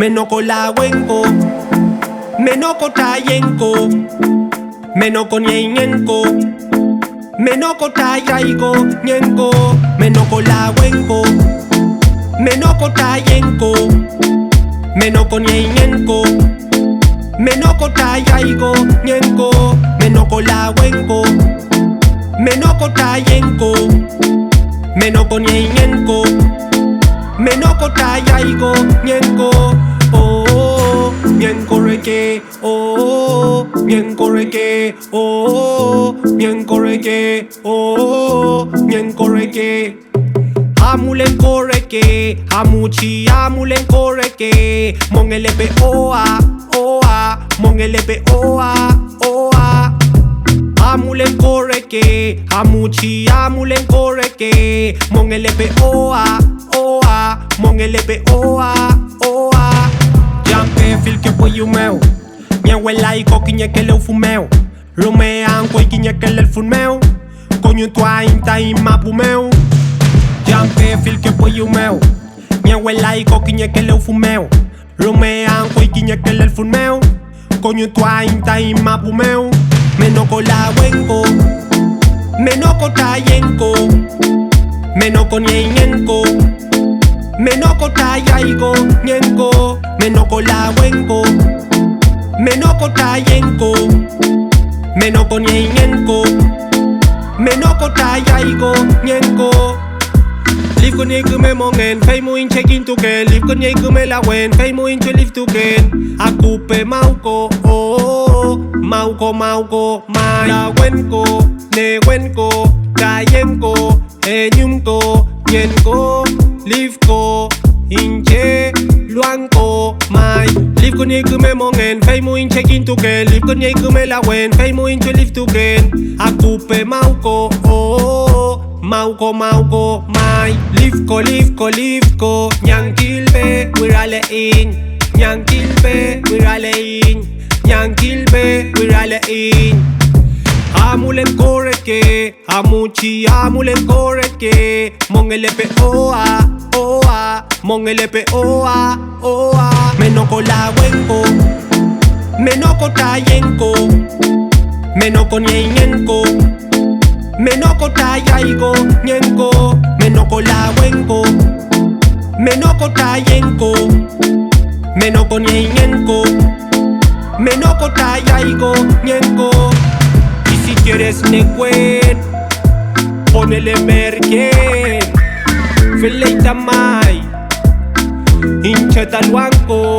menoko la wenko, menoko tayenko, menoko nyenko, menoko tayaigo nyenko, menoko la wenko, menoko tayenko, menoko nyenko, menoko tayaigo nyenko, menoko la wenko, menoko tayenko, menoko nyenko, menoko tayaigo nyenko. Oh, nyenko reggae. Oh, nyenko reggae. Oh, nyenko reggae. Oh, nyenko reggae. Amulenko reggae, amuchi amulenko reggae. Mongelepe oa, oa, mongelepe oa, oa. Amulenko reggae, amuchi amulenko reggae. Mongelepe oa, oa, mongelepe oa, oa. Jampe fil que boy you meu. Nyewela iko kinyekele ufumeu. Romea ko kinyekele ufumeu. Konyu twa inta imapu meu. Jampe fil que boy you meu. Nyewela iko kinyekele ufumeu. Romea ko kinyekele ufumeu. Konyu twa inta imapu meu. Menoko la wenko, menoko tayenko, menoko nyenko, menoko tayaigo nyenko, menoko la wenko, menoko tayenko, menoko nyenko, menoko tayaigo nyenko. Live con ye me mongen, fay mo in check into gen. Live con ye me la wen, fay mo in to live to gen. Akupe mauko, oh, mauko mauko, mai. La wenko, ne wenko, tayenko, enyumko, nyenko, live ko, inche, luanko, mai. Live con ye me mongen, fay mo in check into gen. Live con ye me la wen, fay mo in to live to gen. Akupe mauko, oh. Mauko mauko mai, livko nyankilbe wirale in, nyankilbe wirale in, nyankilbe wirale in. Amulen koreke, amuchi amulen koreke, mongelepe oa, oa, mongelepe oa, oa. Menoko la wenko, menoko tayenko, menoko nyenko, menoko tayaigo nyenko, menoko la wenko, menoko tayenko, menoko nyenko, menoko tayaigo nyenko. Y si quieres neguen, ponele merken, feleita mai, hincheta luanko.